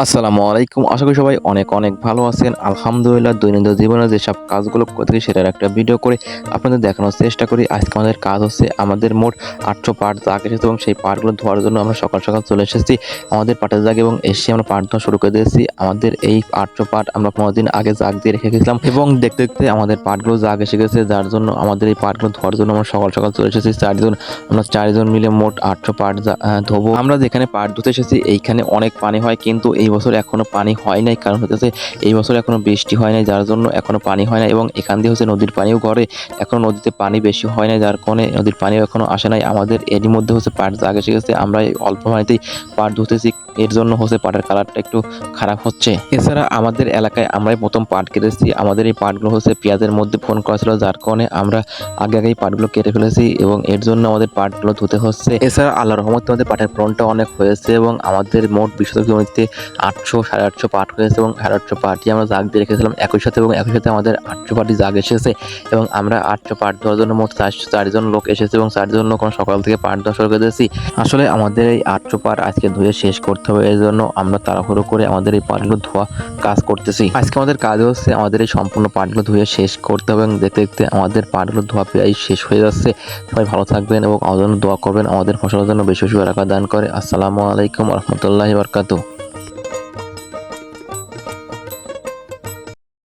আসসালামু আলাইকুম। আশা করি সবাই অনেক অনেক ভালো আছেন। আলহামদুলিল্লাহ দৈনন্দিন জীবনে যেসব কাজগুলো করে থাকি সেটার একটা ভিডিও করে আপনাদের দেখানোর চেষ্টা করি। আজকে আমাদের কাজ হচ্ছে আমাদের মোট ৮০০ পাট দাগ এসেছে এবং সেই পাটগুলো ধোয়ার জন্য আমরা সকাল সকাল চলে এসেছি আমাদের পাটের জাগে এবং এসে আমরা পাট ধোয়া শুরু করে দিয়েছি। আমাদের এই ৮০০ পাট আমরা ১৫ দিন আগে জাগ দিয়ে রেখে গেছিলাম এবং দেখতে দেখতে আমাদের পাটগুলো জাগ এসে গেছে, যার জন্য আমাদের এই পাটগুলো ধোয়ার জন্য আমরা সকাল সকাল চলে এসেছি চারজন। আমরা চারজন মিলে মোট ৮০০ পাট ধোবো। আমরা যেখানে পাট ধুতে এসেছি এইখানে অনেক পানি হয়, কিন্তু এই বছর এখনো পানি হয় নাই, কারণ হচ্ছে এই বছর এখনো বৃষ্টি হয় নাই, যার জন্য এখনো পানি হয় না এবং এখান দিয়ে হচ্ছে নদীর পানিও গড়ে। এখনো নদীতে পানি বেশি হয় নাই, যার কারণে নদীর পানিও এখনো আসে নাই। আমাদের এরই মধ্যে হচ্ছে পাট জাগ এসে গেছে, আমরা এই অল্প পানিতেই পাট ধুতেছি, এর জন্য হচ্ছে পাটের কালারটা একটু খারাপ হচ্ছে। এছাড়া আমাদের এলাকায় আমরাই প্রথম পাট কেটেছি। আমাদের এই পাটগুলো হচ্ছে পেঁয়াজের মধ্যে ফোন করা ছিল, যার কারণে আমরা আগে আগেই পাটগুলো কেটে ফেলেছি এবং এর জন্য আমাদের পাটগুলো ধুতে হচ্ছে। এছাড়া আল্লাহর রহমতে আমাদের পাটের ফলনটা অনেক হয়েছে এবং আমাদের মোট ২০ শতক জমিতে ৮০০ ৮৫০ পাট হয়েছে এবং ৮৫০ পাটই আমরা জাগ দিয়ে রেখেছিলাম একই সাথে, এবং একই সাথে আমাদের ৮০০ পাটই জাগ এসেছে এবং আমরা ৮০০ পাট দেওয়ার জন্য মোট ৪জন লোক এসেছে এবং ৪জন লোক সকাল থেকে পাট দেওয়া শুরু করে দিয়েছি। আসলে আমাদের এই ৮০০ পাট আজকে ধুয়ে শেষ করতে হবে, এর জন্য আমরা তাড়াহুড়ো করে আমাদের এই পাটগুলো ধোয়া কাজ করতেছি। আজকে আমাদের কাজ হচ্ছে আমাদের এই সম্পূর্ণ পাটগুলো ধুয়ে শেষ করতে হবে এবং দেখতে দেখতে আমাদের পাটগুলো ধোয়া প্রায় শেষ হয়ে যাচ্ছে। সবাই ভালো থাকবেন এবং আমাদের জন্য দোয়া করবেন, আমাদের ফসলের জন্য বেশি বেশি বারাকা দান করে। আসসালামু আলাইকুম রহমতুল্লাহি বারাকাতুহু।